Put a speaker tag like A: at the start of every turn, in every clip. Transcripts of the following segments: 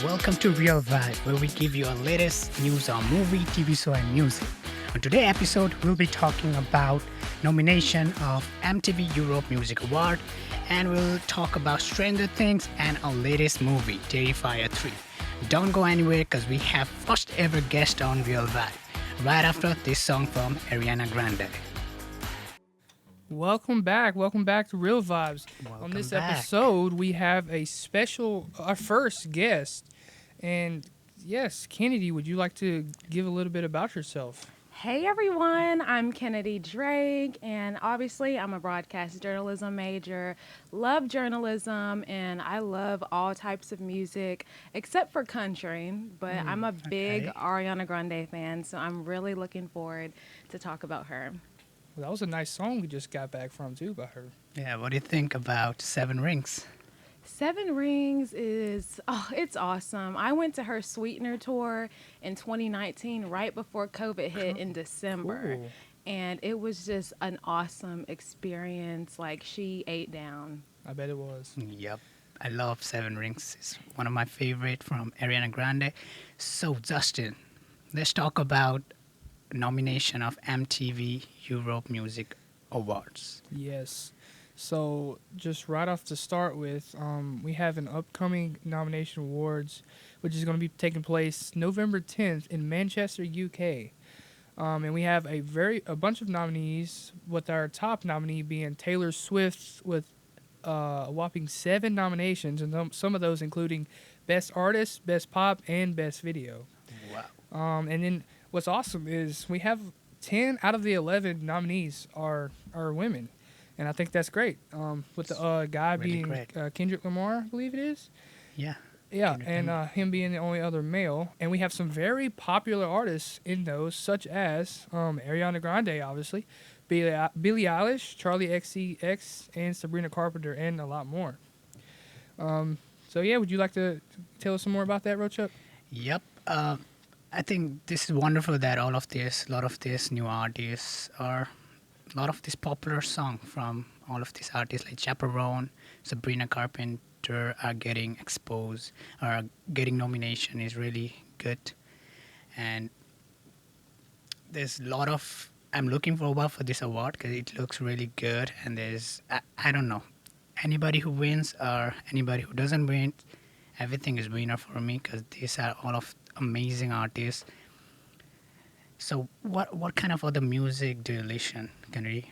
A: Welcome to Real Vibe, where we give you our latest news on movie, TV show, and music. On today's episode, we'll be talking about nomination of MTV Europe Music Award, and we'll talk about Stranger Things and our latest movie, Terrifier 3. Don't go anywhere because we have first ever guest on Real Vibe, right after this song from Ariana Grande.
B: Welcome back to Real Vibes. On
A: Welcome
B: this
A: back.
B: episode, we have a special, our first guest. And yes, Kennedy, would you like to give a little bit about yourself?
C: Hey everyone, I'm Kennedi Drake, and obviously I'm a broadcast journalism major. Love journalism, and I love all types of music except for country. But I'm a big
A: okay.
C: Ariana Grande fan, so I'm really looking forward to talk about her.
B: Well, that was a nice song we just got back from, too, by her.
A: Yeah, what do you think about Seven Rings?
C: Seven Rings is, it's awesome. I went to her Sweetener tour in 2019, right before COVID hit in December.
B: Cool.
C: And it was just an awesome experience. Like, she ate down.
B: I bet it was.
A: Yep, I love Seven Rings. It's one of my favorite from Ariana Grande. So, Justin, let's talk about nomination of MTV Europe Music Awards.
B: Yes. So, just right off to start with, we have an upcoming nomination awards, which is going to be taking place November 10th in Manchester, UK. And we have a bunch of nominees, with our top nominee being Taylor Swift with a whopping 7 nominations, and some of those including Best Artist, Best Pop, and Best Video.
A: Wow.
B: And then what's awesome is we have 10 out of the 11 nominees are women, and I think that's great. With the guy
A: Really
B: being
A: great.
B: Kendrick Lamar, I believe it is.
A: Yeah.
B: Yeah,
A: Kendrick
B: and
A: Lamar.
B: him being the only other male. And we have some very popular artists in those, such as Ariana Grande, obviously, Billie Eilish, Charlie XCX, and Sabrina Carpenter, and a lot more. So, yeah, would you like to tell us some more about that, Rochak?
A: Yep. I think this is wonderful that a lot of these new artists are, a lot of this popular song from all of these artists like Chaperone, Sabrina Carpenter are getting exposed or are getting nomination is really good. And there's a lot of, I'm looking forward for this award because it looks really good. And I don't know, anybody who wins or anybody who doesn't win, everything is winner for me because these are all of amazing artists. So what kind of other music do you listen, Kennedy?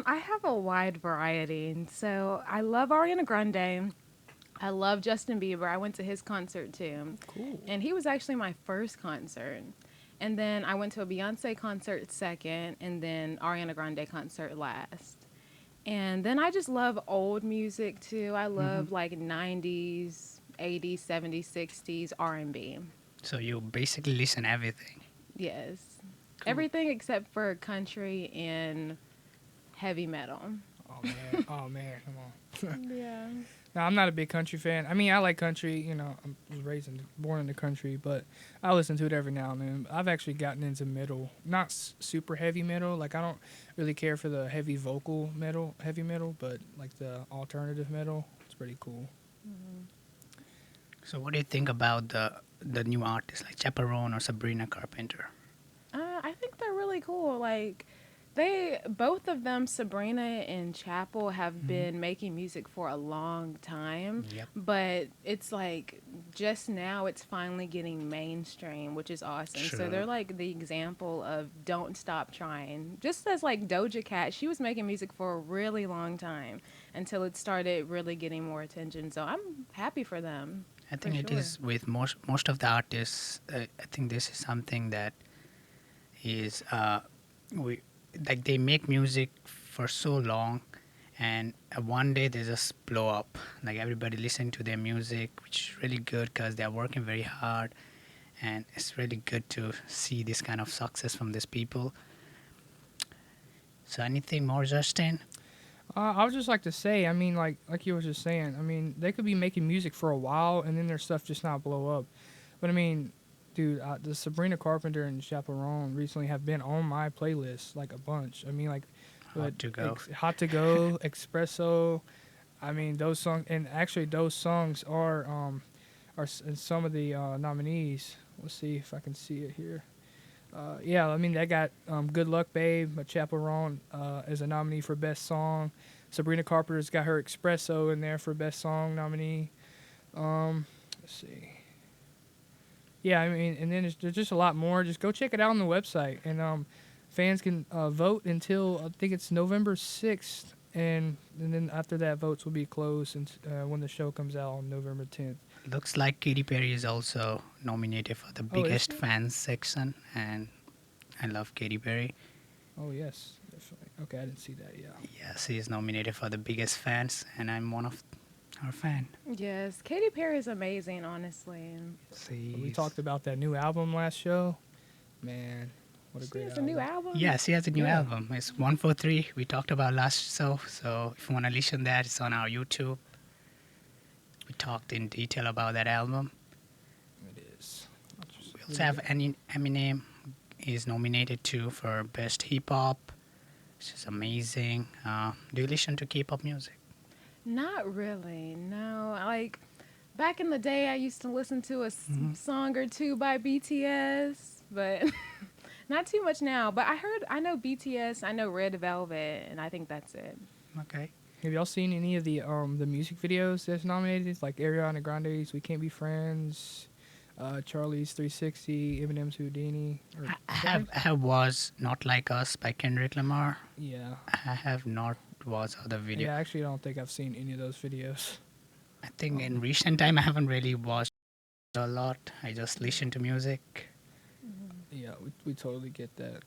C: I have a wide variety. So I love Ariana Grande. I love Justin Bieber. I went to his concert too.
B: Cool.
C: And he was actually my first concert. And then I went to a Beyonce concert second, and then Ariana Grande concert last. And then I just love old music too. I love like 90s, 80s, 70s, 60s R&B.
A: So you basically listen everything.
C: Yes.
A: Cool.
C: Everything except for country and heavy metal.
B: Oh man, come on.
C: Yeah.
B: No, I'm not a big country fan. I mean, I like country. You know, I was born in the country, but I listen to it every now and then. I've actually gotten into metal, not super heavy metal. Like I don't really care for the heavy metal, but like the alternative metal, it's pretty cool.
A: So what do you think about the new artists like Chaperone or Sabrina Carpenter?
C: I think they're really cool. Like, both of them, Sabrina and Chapel, have been making music for a long time.
A: Yep.
C: But it's like just now it's finally getting mainstream, which is awesome.
A: True.
C: So they're like the example of don't stop trying. Just as like Doja Cat, she was making music for a really long time until it started really getting more attention. So I'm happy for them.
A: I think
C: For
A: it
C: sure.
A: is with most of the artists. I think this is something that is we like they make music for so long, and one day they just blow up. Like everybody listen to their music, which is really good because they are working very hard, and it's really good to see this kind of success from these people. So anything more, Justin?
B: I would just like to say, I mean, like you were just saying, I mean, they could be making music for a while and then their stuff just not blow up. But I mean, dude, the Sabrina Carpenter and Chaperone recently have been on my playlist like a bunch. I mean, like,
A: Hot to Go.
B: Hot to Go, Espresso, I mean, those songs, and actually, those songs in some of the nominees. Let's see if I can see it here. Yeah, I mean, they got "Good Luck, Babe" by Chaperone as a nominee for best song. Sabrina Carpenter's got her "Espresso" in there for best song nominee. Let's see. Yeah, I mean, and then there's just a lot more. Just go check it out on the website, and fans can vote until I think it's November 6th, and then after that, votes will be closed when the show comes out on November 10th.
A: Looks like Katy Perry is also nominated for the
B: Oh, is
A: biggest
B: she?
A: fans section, and I love Katy Perry.
B: Oh yes, definitely. Okay, I didn't see that. Yeah.
A: Yes, she is nominated for the biggest fans, and I'm one of her fan.
C: Yes, Katy Perry is amazing, honestly.
B: We talked about that new album last show. Man, what a
C: She
B: great
C: has
B: album.
C: a new album.
A: Yes, she has a new
B: Yeah.
A: album. It's 143. We talked about last show, so if you want to listen to that, it's on our YouTube. We talked in detail about that album.
B: It is.
A: We also have Eminem is nominated too for best hip hop, which is amazing. Do you listen to K-pop music?
C: Not really. No, like back in the day, I used to listen to a song or two by BTS, but not too much now. But I know BTS, I know Red Velvet, and I think that's it.
A: Okay.
B: Have y'all seen any of the music videos that's nominated? Like Ariana Grande's "We Can't Be Friends," Charlie's "360," Eminem's "Houdini."
A: I have was Not Like Us by Kendrick Lamar.
B: Yeah.
A: I have not watched other video.
B: Yeah, I actually don't think I've seen any of those videos.
A: I think in recent time I haven't really watched a lot. I just listen to music,
B: Yeah, we totally get that.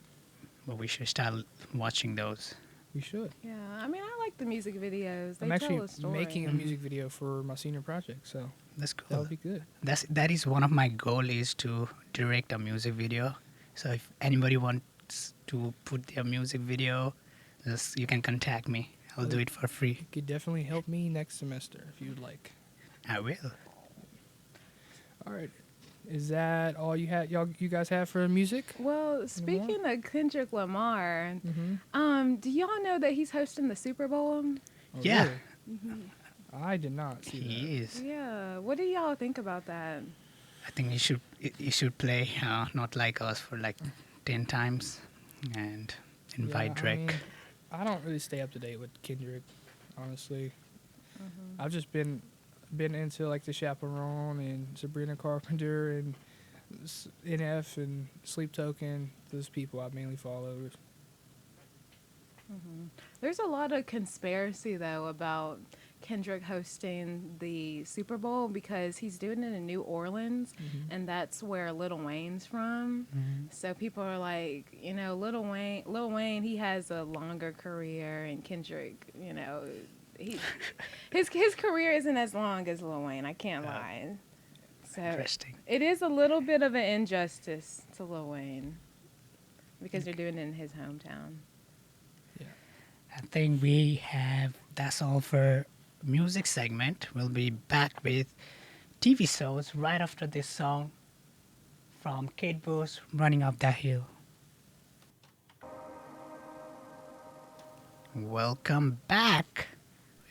A: but we should start watching those.
B: We should.
C: Yeah, I mean, I like the music videos. They
B: I'm
C: tell
B: actually
C: a story.
B: making a music video for my senior project, so
A: That's
B: that
A: cool.
B: would be good.
A: That is one of my goal is to direct a music video. So if anybody wants to put their music video, just you can contact me. I'll do it for free.
B: You could definitely help me next semester if you'd like.
A: I will.
B: All right. Is that all you guys have for music?
C: Well, speaking of Kendrick Lamar,
B: Mm-hmm.
C: do y'all know that he's hosting the Super Bowl?
B: Oh,
A: Yeah.
B: really? I did not see that.
A: He is.
C: Yeah. What do y'all think about that?
A: I think you should play Not Like Us for like 10 times and invite
B: Yeah,
A: Drake.
B: I don't really stay up to date with Kendrick, honestly. I've just been into like the Chaperone and Sabrina Carpenter and NF and Sleep Token. Those people I mainly follow.
C: There's a lot of conspiracy though about Kendrick hosting the Super Bowl because he's doing it in New Orleans, and that's where Lil Wayne's from. So people are like, you know, Lil Wayne, he has a longer career, and Kendrick, you know, his career isn't as long as Lil Wayne. I can't lie. So
A: Interesting.
C: it is a little bit of an injustice to Lil Wayne because they're doing it in his hometown.
A: I think that's all for music segment. We'll be back with TV shows right after this song from Kate Bush, Running Up That Hill. Welcome back.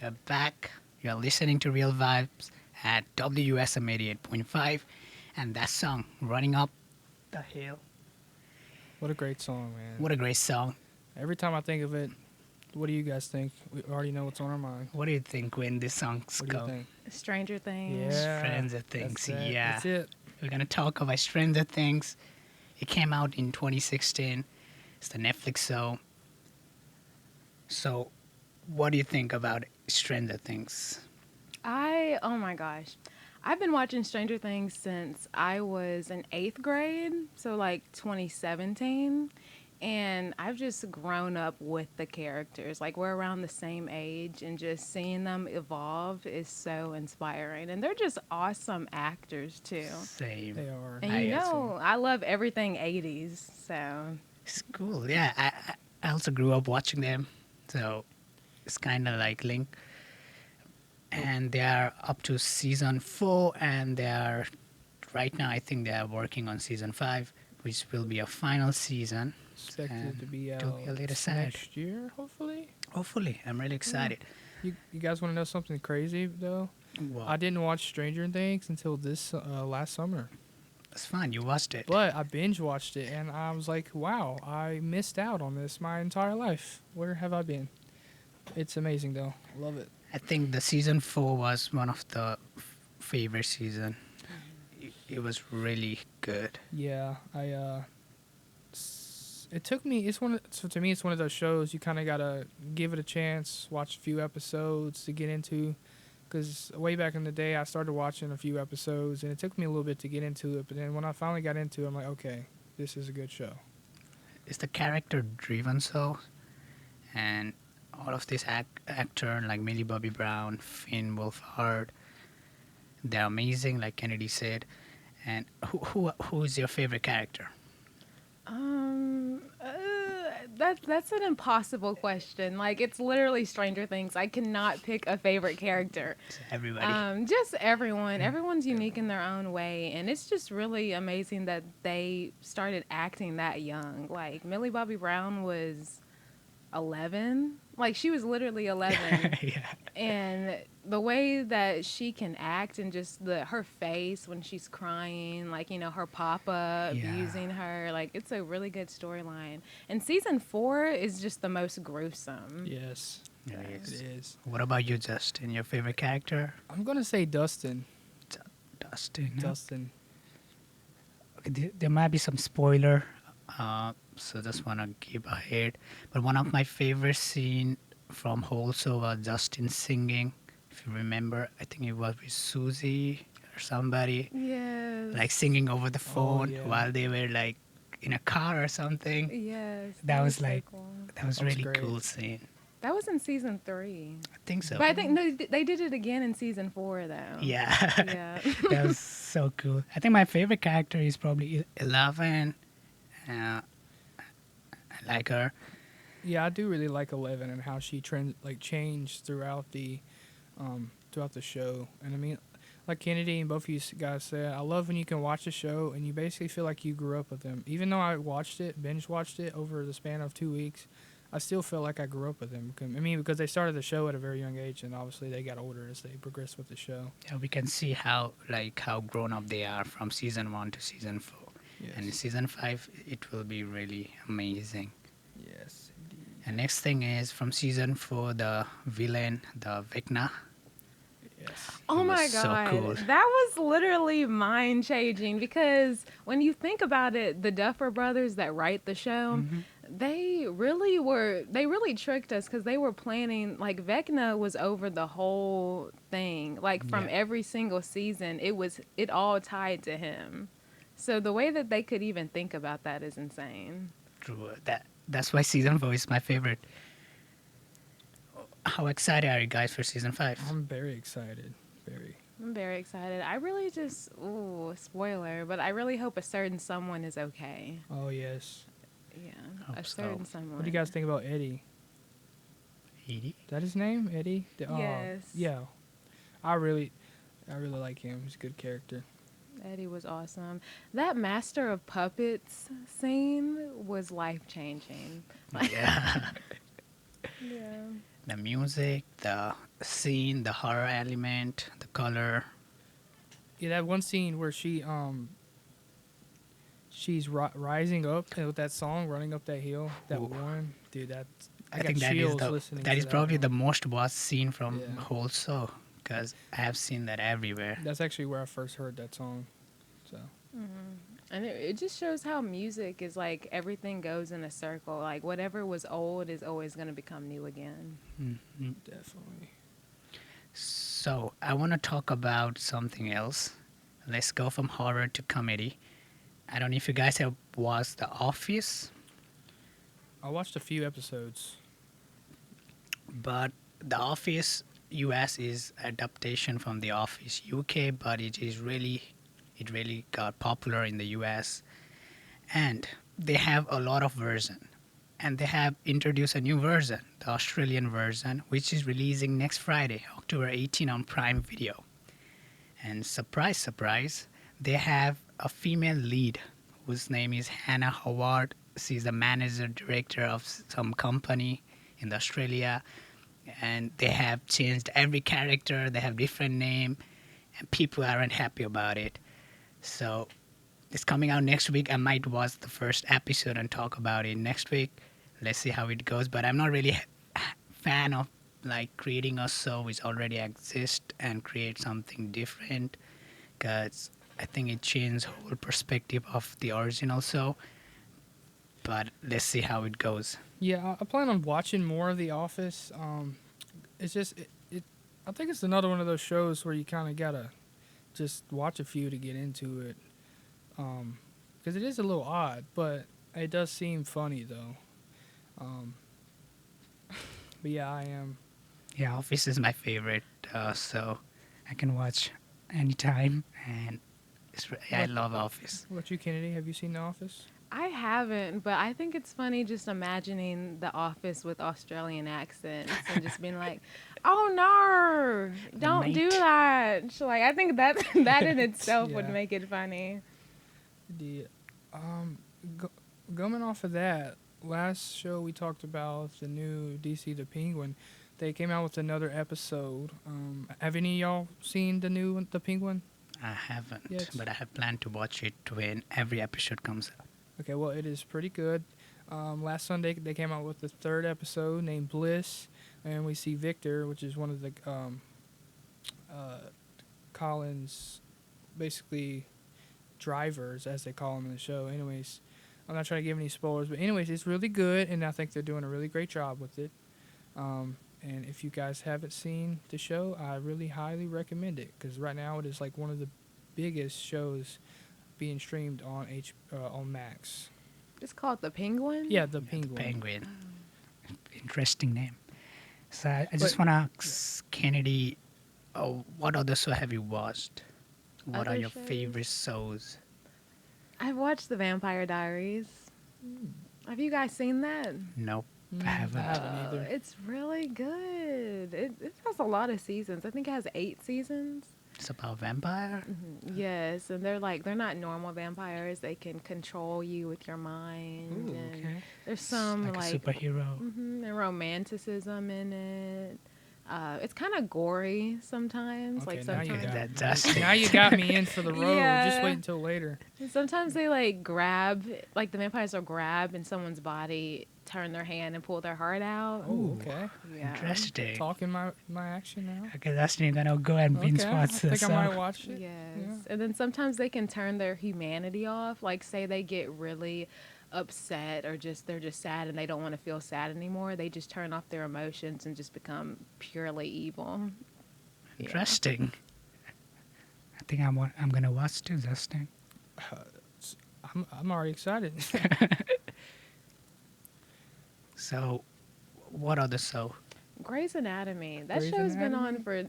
A: We are back. You're listening to Real Vibes at WSM 88.5, and that song, Running Up the Hill.
B: What a great song, man.
A: What a great song.
B: Every time I think of it, what do you guys think? We already know what's on our mind.
A: What do you think when this song's
B: What do you
A: go?
B: think?
C: Stranger Things.
B: Yeah.
A: Stranger Things,
B: That's it.
A: yeah.
B: That's it.
A: We're going to talk about Stranger Things. It came out in 2016. It's the Netflix show. So, what do you think about Stranger Things?
C: Oh my gosh. I've been watching Stranger Things since I was in 8th grade, so like 2017. And I've just grown up with the characters. Like, we're around the same age, and just seeing them evolve is so inspiring. And they're just awesome actors, too.
A: Same.
B: They are.
C: And
A: I
C: you know, I love everything 80s, so.
A: It's cool. Yeah, I also grew up watching them. So, it's kind of like Link. And they are up to season 4, and they are, right now, I think they are working on season 5, which will be a final season.
B: Expected
A: And
B: to be out
A: it'll be a little sad.
B: next year, hopefully.
A: Hopefully, I'm really excited.
B: You guys want to know something crazy though?
A: Wow,
B: I didn't watch Stranger Things until this last summer,
A: it's fun. You watched it.
B: but I binge watched it and I was like, wow, I missed out on this my entire life. Where have I been? It's amazing though. Love it.
A: I think the season 4 was one of the favorite season. It was really good.
B: Yeah, it took me. So to me, it's one of those shows you kind of gotta give it a chance, watch a few episodes to get into. Because way back in the day, I started watching a few episodes, and it took me a little bit to get into it. But then when I finally got into it, I'm like, okay, this is a good show.
A: It's the character driven show, and all of these actor like Millie Bobby Brown, Finn Wolfhard, they're amazing. Like Kennedy said. And who is your favorite character?
C: Um, uh, that's an impossible question. Like it's literally Stranger Things. I cannot pick a favorite character.
A: It's everybody.
C: Just everyone. Everyone's unique in their own way, and it's just really amazing that they started acting that young. Like Millie Bobby Brown was 11. Like she was literally 11.
A: Yeah.
C: And the way that she can act and just her face when she's crying, like, her papa
A: Yeah.
C: abusing her, like, it's a really good storyline. And season 4 is just the most gruesome.
B: Yes,
A: Yeah, it
B: it
A: is.
B: is.
A: What about you, Justin? Your favorite character?
B: I'm gonna say Dustin.
A: Dustin. Huh?
B: Dustin.
A: Okay, there might be some spoiler, so just wanna keep ahead. But one of my favorite scene from whole show was Justin singing. If you remember, I think it was with Susie or somebody,
C: Yes.
A: like singing over the phone
B: yeah.
A: while they were like in a car or something.
C: Yes.
A: That was
C: so
A: like-
C: cool.
A: That was
B: That was
A: really
B: great.
A: cool scene.
C: That was in season 3.
A: I think so.
C: But I think, no, they did it again in season 4, though.
A: Yeah.
C: Yeah.
A: That was so cool. I think my favorite character is probably 11. I like her.
B: Yeah, I do really like 11 and how she changed throughout the show. And I mean, like Kennedy and both of you guys said, I love when you can watch a show and you basically feel like you grew up with them. Even though I binge watched it over the span of 2 weeks, I still feel like I grew up with them. Because they started the show at a very young age, and obviously they got older as they progressed with the show.
A: Yeah, we can see how grown up they are from season 1 to season 4.
B: Yes.
A: And in season 5, it will be really amazing.
B: Yes, indeed.
A: And next thing is from season 4, the villain, the Vecna.
B: Yes.
C: Oh
A: It
C: my
A: was so
C: god.
A: cool.
C: That was literally mind changing because when you think about it, the Duffer brothers that write the show,
A: Mm-hmm.
C: they really tricked us because they were planning, like Vecna was over the whole thing. Like from
A: Yeah.
C: every single season, it all tied to him. So the way that they could even think about that is insane.
A: True. That's why season 4 is my favorite. How excited are you guys for season 5?
B: I'm very excited. Very.
C: I'm very excited. I really just, spoiler, but I really hope a certain someone is okay.
B: Oh, yes.
C: Yeah,
A: Hope
C: a
A: so.
C: certain someone.
B: What do you guys think about Eddie?
A: Edie?
B: Is that his name? Eddie?
C: Yes.
B: Yeah. I really like him. He's a good character.
C: Eddie was awesome. That Master of Puppets scene was life changing.
A: Yeah.
C: Yeah.
A: The music, the scene, the horror element, the color.
B: Yeah, that one scene where she's rising up with that song, running up that hill. That
A: Ooh.
B: one, dude. I
A: I
B: got
A: think
B: chills listening.
A: that
B: to
A: is probably
B: one.
A: the most watched scene from
B: Yeah.
A: the whole show because I have seen that everywhere.
B: That's actually where I first heard that song. So
C: And it just shows how music is like everything goes in a circle. Like whatever was old is always going to become new again.
A: Mhm.
B: definitely.
A: So I want to talk about something else. Let's go from horror to comedy. I don't know if you guys have watched The Office,
B: I watched a few episodes.
A: but The Office US is adaptation from The Office UK, but it really got popular in the US, and they have a lot of version, and they have introduced a new version, the Australian version, which is releasing next Friday, October 18 on Prime Video. And surprise, surprise, they have a female lead whose name is Hannah Howard. She's the manager director of some company in Australia, and they have changed every character. They have different name, and people aren't happy about it. So it's coming out next week. I might watch the first episode and talk about it next week. Let's see how it goes. But I'm not really fan of like creating a show which already exists and create something different, because I think it changes whole perspective of the original show. But let's see how it goes.
B: Yeah, I plan on watching more of The Office. It's just I think it's another one of those shows where you kind of gotta just watch a few to get into it, because it is a little odd, but it does seem funny though. But yeah, I am.
A: Yeah, Office is my favorite, so I can watch anytime, and I love Office.
B: What about you, Kennedy? Have you seen The Office?
C: I haven't, but I think it's funny just imagining The Office with Australian accents and just being like, "Oh no, don't do
A: mate.
C: that." So, like, I think that that in itself would
B: Yeah.
C: make it funny.
B: The Going off of that, last show we talked about the new DC The Penguin. They came out with another episode. Have any of y'all seen the Penguin?
A: I haven't,
B: Yes.
A: but I have planned to watch it when every episode comes out.
B: Okay, well, it is pretty good. Last Sunday, they came out with the third episode named Bliss, and we see Victor, which is one of the Collins, basically, drivers, as they call him in the show. Anyways, I'm not trying to give any spoilers, but anyways, it's really good, and I think they're doing a really great job with it. And if you guys haven't seen the show, I really highly recommend it, because right now it is like one of the biggest shows being streamed on Max.
C: It's called The Penguin?
B: Yeah, the
A: The
B: Penguin.
A: Penguin. Interesting name. So I just want to ask Kennedy, what other show have you watched? What are
C: Other
A: your
C: shows?
A: favorite shows?
C: I've watched The Vampire Diaries. Have you guys seen that?
A: Nope,
B: Mm,
A: I haven't.
B: I haven't either.
C: It's really good. It has a lot of seasons. I think it has 8 seasons.
A: It's about vampire.
C: Yes, and they're not normal vampires. They can control you with your mind.
A: Ooh,
C: and
A: okay.
C: There's
A: It's
C: some
A: like a superhero.
C: and romanticism in it. It's kind of gory sometimes.
B: Okay,
C: Like
B: now you
C: sometimes,
B: got
A: That Dusty.
B: Now you got me in for the road. Just
C: Yeah.
B: wait until later.
C: sometimes they like grab, like the vampires will grab in someone's body, turn their hand and pull their heart out.
B: Oh, okay.
C: Yeah.
A: Interesting.
B: Talking my action now.
A: Okay, that's you're gonna go and binge
B: Okay, I
A: watch
B: think
A: this.
B: I might watch it.
C: Yes.
B: Yeah.
C: And then sometimes they can turn their humanity off. Like say they get really upset or they're just sad and they don't want to feel sad anymore. They just turn off their emotions and just become purely evil. Yeah.
A: Interesting. I think I'm gonna watch too, Dustin.
B: I'm already excited.
A: So, what other show?
C: Grey's Anatomy. That
B: Grey's
C: show's been
B: Anatomy?
C: on for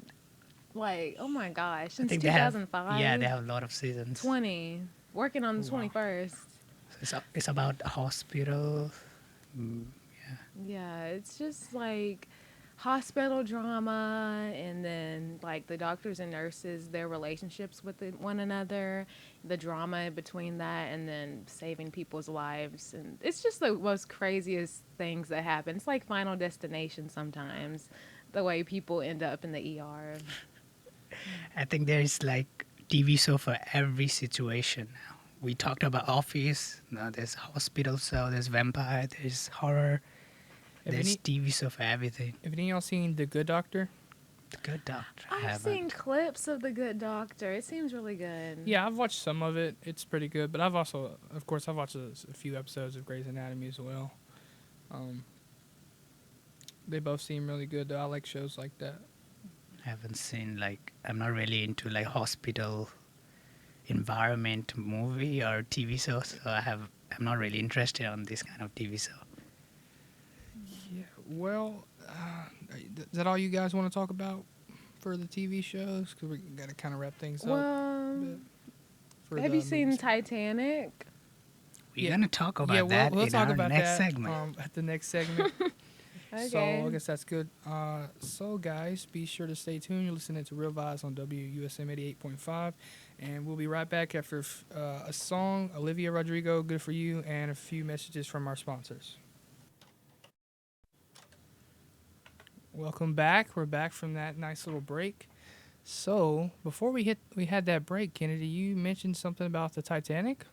C: like, oh my gosh,
A: I
C: since
A: think they have.
C: 2005.
A: Yeah, they have a lot of seasons.
C: 20. Working on the
B: Wow.
C: 21st.
A: It's about a hospital.
C: Yeah, it's just like hospital drama and then like the doctors and nurses, their relationships with one another, the drama between that, and then saving people's lives. And it's just the most craziest things that happen. It's like Final Destination sometimes, the way people end up in the ER.
A: I think there is like TV show for every situation now. We talked about Office. Now there's hospital show. There's vampire. There's horror.
B: Have
A: There's
B: any,
A: TV show for everything.
B: have any of y'all seen The Good Doctor?
A: The Good Doctor. I
C: I've
A: haven't.
C: seen clips of The Good Doctor. It seems really good.
B: Yeah, I've watched some of it. It's pretty good. But I've also, of course, I've watched a few episodes of Grey's Anatomy as well. They both seem really good, though. I like shows like that.
A: I haven't seen like I'm not really into like hospital environment movie or TV show, so I'm not really interested on this kind of TV show.
B: Yeah, well, is that all you guys want to talk about for the TV shows? Because we got to kind of wrap things up.
C: Well,
B: bit for
C: have
B: the
C: you seen
B: movies.
C: Titanic?
A: We're
B: Yeah.
A: gonna talk about
B: Yeah,
A: that
B: we'll
A: in
B: talk
A: our
B: about
A: next
B: that
A: segment.
B: at the next segment.
C: Okay.
B: So I guess that's good. So guys, be sure to stay tuned. You're listening to Real Vibes on WUSM 88.5, and we'll be right back after a song, Olivia Rodrigo, "Good for You," and a few messages from our sponsors. Welcome back. We're back from that nice little break. So before we had that break, Kennedy, you mentioned something about the Titanic.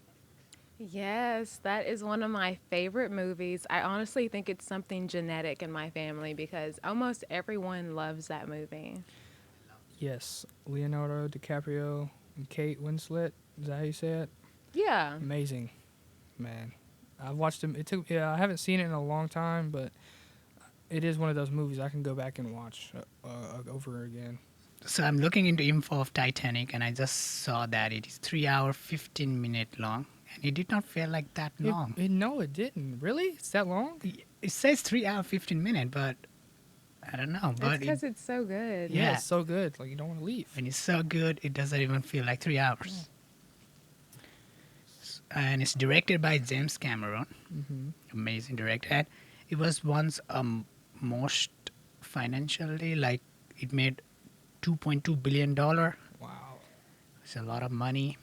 C: Yes, that is one of my favorite movies. I honestly think it's something genetic in my family because almost everyone loves that movie.
B: Yes, Leonardo DiCaprio and Kate Winslet. Is that how you say it?
C: Yeah.
B: Amazing, man. I've watched them. Yeah, I haven't seen it in a long time, but it is one of those movies I can go back and watch over again.
A: So I'm looking into info of Titanic, and I just saw that it is 3 hour 15 minute long, and it did not feel like that long.
B: No, it didn't. Really? It's that long?
A: It says 3 hour 15 minute, but I don't know.
C: It's
A: But
C: because it's so good.
B: Yeah,
A: Yeah.
B: it's so good. Like you don't want to leave.
A: when it's so good, it doesn't even feel like 3 hours. And it's directed by James Cameron,
B: Mm-hmm.
A: amazing director. And it was once most financially, like it made $2.2 billion.
B: Wow.
A: It's a lot of money.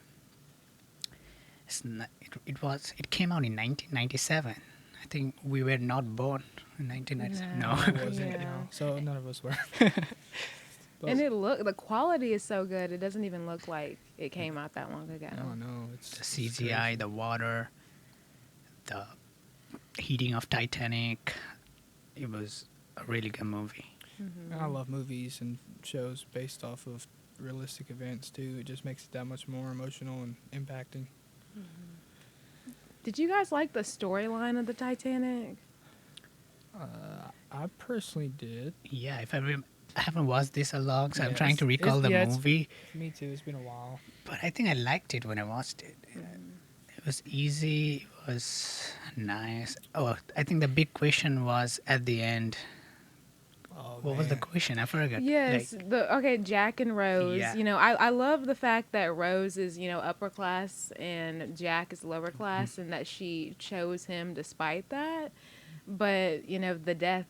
A: It came out in 1997. I think we were not born in 1997.
C: No.
A: No.
B: It wasn't.
C: Yeah.
B: No. So none of us were. But-
C: And the quality is so good. It doesn't even look like it came out that long ago.
B: Oh no, it's
A: The CGI, the water, the heating of Titanic. It was a really good movie.
B: And I love movies and shows based off of realistic events too. It just makes it that much more emotional and impacting.
C: Did you guys like the storyline of the Titanic?
B: I personally did.
A: Yeah, if I haven't watched this a long, so I'm
B: Yeah,
A: trying to recall the
B: it's-
A: movie.
B: Me too. It's been a while.
A: But I think I liked it when I watched it. It was easy. It was nice. Oh, I think the big question was at the end.
B: Oh,
A: What was the
B: man.
A: question? I forgot.
C: Yes, Jack and Rose.
A: Yeah.
C: You know, I love the fact that Rose is, upper class and Jack is lower class and that she chose him despite that. But, the death,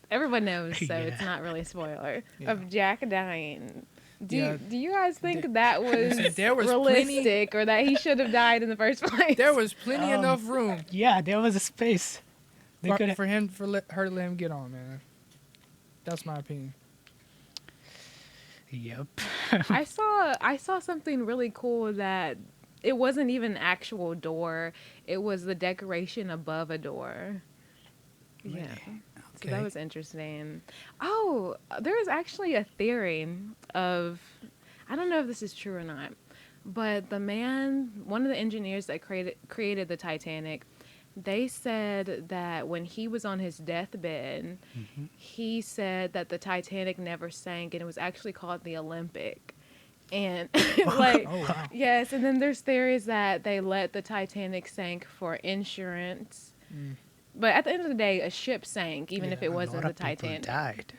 C: everyone knows, so it's
A: Yeah.
C: not really a spoiler,
B: Yeah.
C: of Jack dying.
B: Yeah.
C: Do you guys think that was,
B: There was plenty-
C: realistic or that he should have died in the first place?
B: There was plenty enough room
A: Yeah, there was a space. They
B: for,
A: could.
B: for her to let him get on, man. That's my opinion.
A: Yep.
C: I saw something really cool that it wasn't even an actual door. It was the decoration above a door. Yeah.
A: Really?
C: So that
A: Okay.
C: was interesting. Oh, there is actually a theory of, I don't know if this is true or not, but one of the engineers that created the Titanic, they said that when he was on his deathbed, he said that the Titanic never sank, and it was actually called the Olympic. And like,
B: Oh wow.
C: yes, and then there's theories that they let the Titanic sink for insurance.
B: Mm.
C: But at the end of the day, a ship sank, even if
B: Yeah,
C: it
A: A
C: wasn't
A: lot
C: the
A: of people
C: Titanic.
A: died.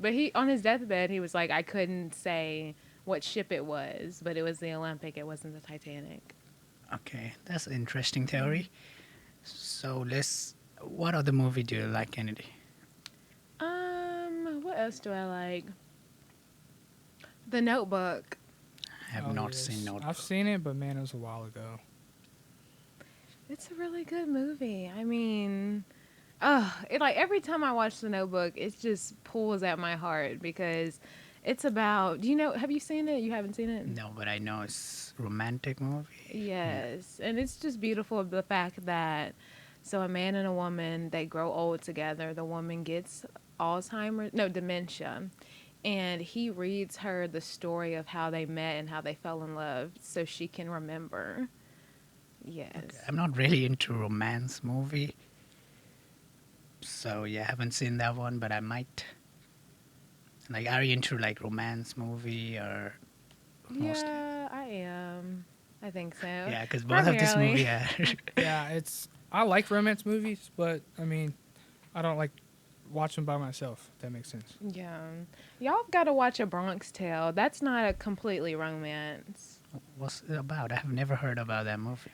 C: But he, on his deathbed, he was like, I couldn't say what ship it was, but it was the Olympic. It wasn't the Titanic.
A: Okay, that's an interesting theory. So what other movie do you like, Kennedy?
C: What else do I like? The Notebook.
A: I have
B: Oh,
A: not
B: yes.
A: seen Notebook.
B: I've seen it, but man, it was a while ago.
C: It's a really good movie. I mean, every time I watch The Notebook, it just pulls at my heart because it's about. Have you seen it? You haven't seen it?
A: No, but I know it's romantic movie.
C: Yes, and it's just beautiful the fact that a man and a woman, they grow old together. The woman gets dementia, and he reads her the story of how they met and how they fell in love so she can remember. Yes.
A: Okay, I'm not really into romance movie. So yeah, I haven't seen that one, but I might. Like, are you into like romance movie or mostly?
C: Yeah, I am. I think so.
A: Yeah, because both of this
C: Primarily.
A: movie are.
B: Yeah, I like romance movies, but I mean, I don't like watch them by myself. If that makes sense.
C: Yeah. Y'all got to watch A Bronx Tale. That's not a completely romance.
A: What's it about? I have never heard about that movie.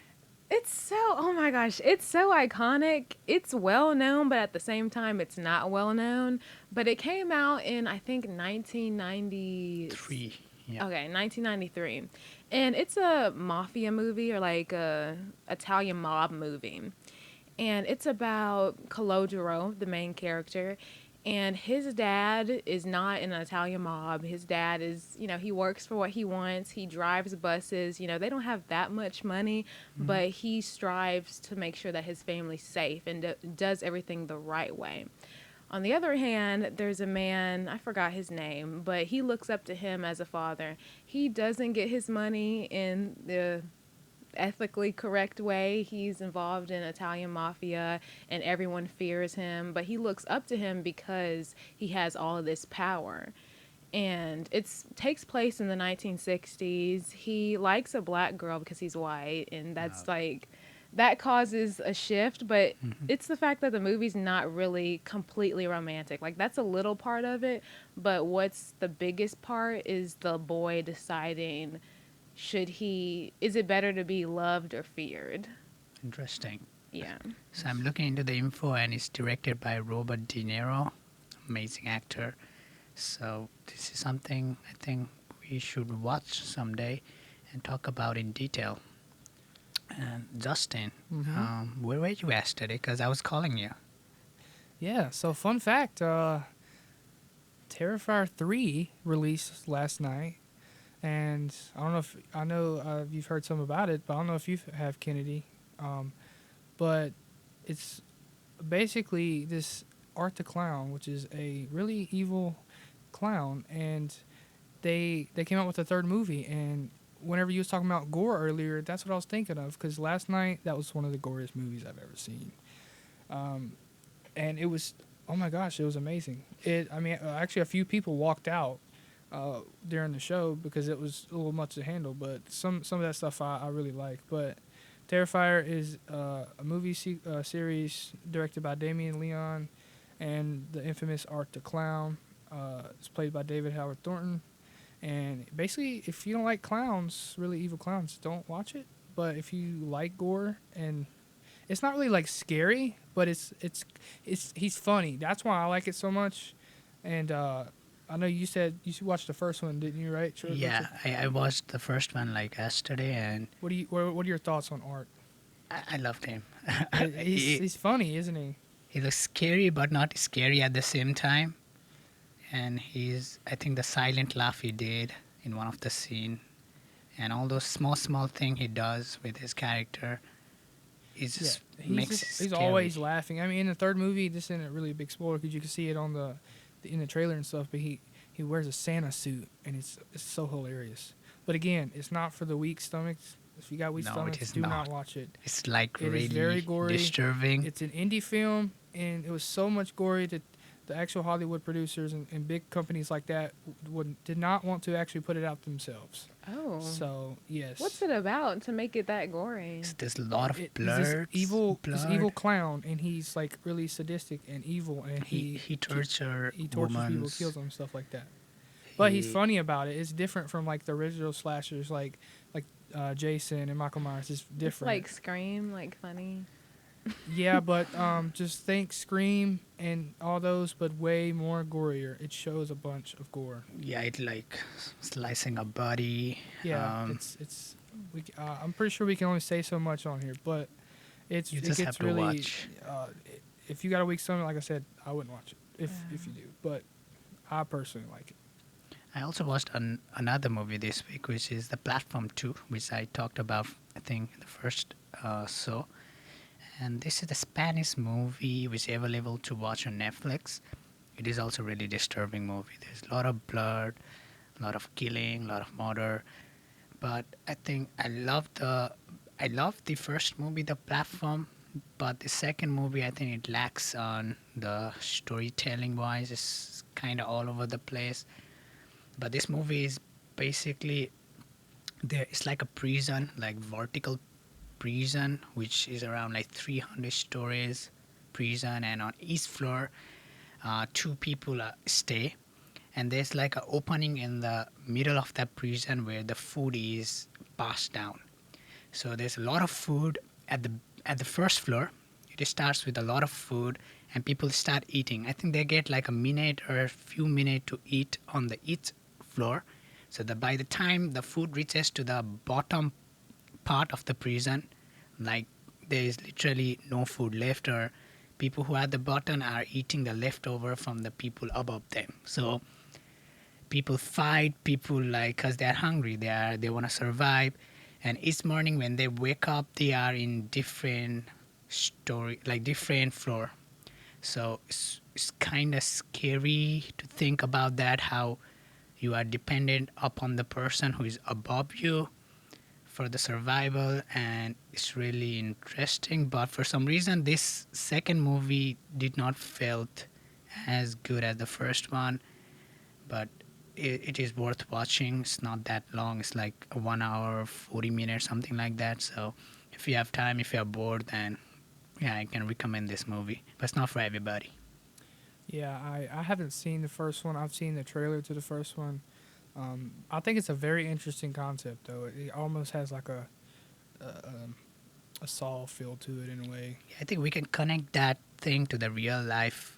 C: Oh my gosh, it's so iconic. It's well known, but at the same time, it's not well known. But it came out in, I think, 1990.
A: 3. Yeah.
C: Okay, 1993. And it's a mafia movie or like a Italian mob movie. And it's about Calogero, the main character. And his dad is not in an Italian mob. His dad is, he works for what he wants. He drives buses. They don't have that much money,
A: Mhm.
C: but he strives to make sure that his family's safe and does everything the right way. On the other hand, there's a man, I forgot his name, but he looks up to him as a father. He doesn't get his money in the ethically correct way. He's involved in Italian mafia and everyone fears him, but he looks up to him because he has all of this power. And it takes place in the 1960s. He likes a black girl because he's white, and that's like that causes a shift, but
A: Mhm.
C: it's the fact that the movie's not really completely romantic. Like that's a little part of it, but what's the biggest part is the boy deciding is it better to be loved or feared?
A: Interesting.
C: Yeah.
A: So I'm looking into the info, and it's directed by Robert De Niro, amazing actor. So this is something I think we should watch someday and talk about in detail. And Justin,
B: Mm-hmm.
A: where were you yesterday? Because I was calling you.
B: Yeah. So fun fact: Terrifier 3 released last night, and I know you've heard some about it, but I don't know if you have, Kennedy. But it's basically this Art the Clown, which is a really evil clown, and they came out with a third movie. And whenever you was talking about gore earlier, that's what I was thinking of, because last night that was one of the goriest movies I've ever seen. Um, and it was, oh my gosh, it was amazing. Actually, a few people walked out during the show because it was a little much to handle. But some of that stuff I really like. But Terrifier is a movie series directed by Damien Leon, and the infamous Art the Clown. It's played by David Howard Thornton. And basically, if you don't like clowns, really evil clowns, don't watch it. But if you like gore, and it's not really like scary, but it's he's funny. That's why I like it so much. And I know you said you watched the first one, didn't you? Right?
A: Yeah, I watched the first one like yesterday, and
B: What are your thoughts on Art?
A: I loved him.
B: He's
A: he,
B: he's funny, isn't he?
A: he looks scary, but not scary at the same time. And I think the silent laugh he did in one of the scene, and all those small thing he does with his character, it
B: Yeah,
A: just makes it
B: he's
A: scary.
B: always laughing. I mean, in the third movie, this isn't really a big spoiler because you can see it on in the trailer and stuff. But he wears a Santa suit, and it's so hilarious. But again, it's not for the weak stomachs. If you got weak
A: No, it
B: stomachs,
A: is
B: do not
A: not.
B: watch it.
A: It's like
B: It is very
A: really
B: gory.
A: disturbing.
B: It's an indie film, and it was so much gory that the actual Hollywood producers and big companies like that did not want to actually put it out themselves.
C: Oh.
B: So yes.
C: What's it about to make it that gory?
A: There's a lot of
B: It's
A: blood.
B: this evil clown, and he's like really sadistic and evil, and
A: He tortures
B: he tortures people,
A: women.
B: kills them, stuff like that. But he's
A: He-
B: funny about it. It's different from like the original slashers, like Jason and Michael Myers. It's
C: It's
B: different.
C: like Scream, like funny.
B: Yeah, but just think Scream and all those, but way more gorier. It shows a bunch of gore.
A: Yeah, it like slicing a body.
B: Yeah, it's. I'm pretty sure we can only say so much on here, but it
A: You
B: gets
A: just have to
B: really.
A: watch.
B: If you got a weak stomach, like I said, I wouldn't watch it if you do. But I personally like it.
A: I also watched another movie this week, which is The Platform 2, which I talked about, I think, in the first show. And this is a Spanish movie which is available to watch on Netflix. It is also a really disturbing movie. There's a lot of blood, a lot of killing, a lot of murder. But I think I love the first movie, The Platform, but the second movie I think it lacks on the storytelling wise. It's kind of all over the place. But this movie is basically there. It's like a prison, like vertical prison, which is around like 300 stories prison, and on each floor, two people stay. And there's like an opening in the middle of that prison where the food is passed down. So there's a lot of food at the first floor. It starts with a lot of food, and people start eating. I think they get like a minute or a few minutes to eat on the each floor. So that by the time the food reaches to the bottom part of the prison, like there is literally no food left, or people who are at the bottom are eating the leftover from the people above them. So people fight, people like, because they're hungry, they want to survive. And each morning when they wake up, they are in different story, like different floor. So it's kind of scary to think about that, how you are dependent upon the person who is above you for the survival. And it's really interesting, but for some reason this second movie did not felt as good as the first one. But it is worth watching. It's not that long. It's like 1 hour 40 minutes, something like that. So if you have time, if you're bored, then yeah, I can recommend this movie, but it's not for everybody.
B: Yeah, I haven't seen the first one. I've seen the trailer to the first one. I think it's a very interesting concept, though. It almost has like a Saw feel to it in a way.
A: I think we can connect that thing to the real life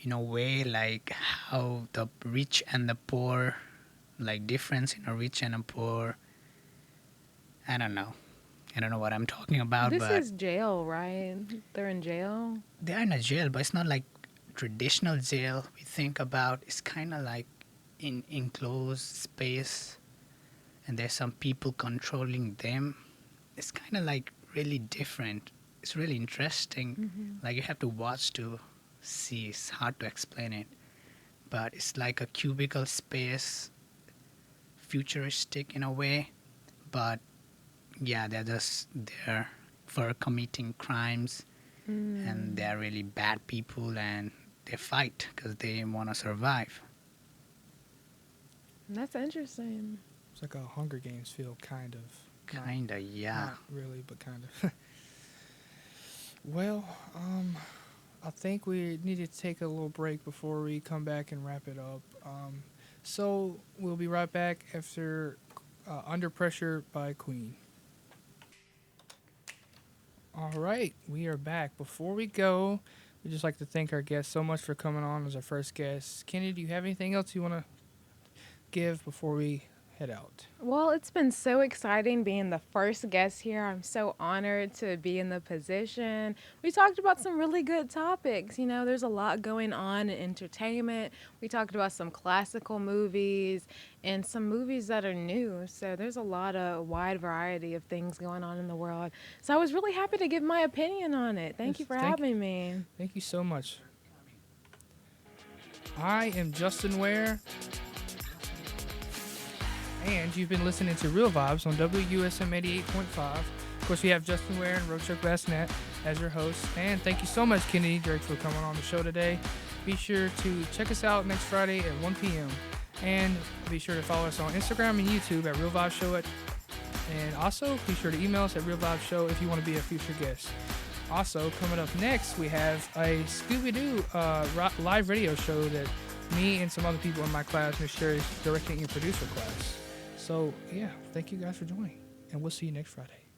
A: in a way, like how the rich and the poor, like difference in a rich and a poor. I don't know what I'm talking about.
C: This
A: but
C: is jail, right? They're in jail.
A: they're in a jail, but it's not like traditional jail we think about. It's kind of like in enclosed space, and there's some people controlling them. It's kind of like really different. It's really interesting. Like you have to watch to see. It's hard to explain it, but it's like a cubicle space, futuristic in a way. But yeah, they're just there for committing crimes, and they're really bad people, and they fight because they want to survive.
C: That's interesting.
B: It's like a Hunger Games feel, kind of.
A: Kinda, yeah.
B: Not really, but kind of. Well, I think we need to take a little break before we come back and wrap it up. So we'll be right back after Under Pressure by Queen. All right, we are back. Before we go, we'd just like to thank our guest so much for coming on as our first guest. Kennedy, do you have anything else you want to give before we head out?
C: Well, it's been so exciting being the first guest here. I'm so honored to be in the position. We talked about some really good topics. You know, there's a lot going on in entertainment. We talked about some classical movies and some movies that are new. So there's a lot of wide variety of things going on in the world. So I was really happy to give my opinion on it. Thank you for having me.
B: Thank you so much. I am Justin Ware. And you've been listening to Real Vibes on WUSM 88.5. Of course, we have Justin Ware and Rochak Basnet as your hosts. And thank you so much, Kennedi Drake, for coming on the show today. Be sure to check us out next Friday at 1 p.m. And be sure to follow us on Instagram and YouTube at Real Vibes Show. And also, be sure to email us at Real Vibes Show if you want to be a future guest. Also, coming up next, we have a Scooby-Doo live radio show that me and some other people in my class, Ms. Sherry, is directing and producer class. So, yeah, thank you guys for joining, and we'll see you next Friday.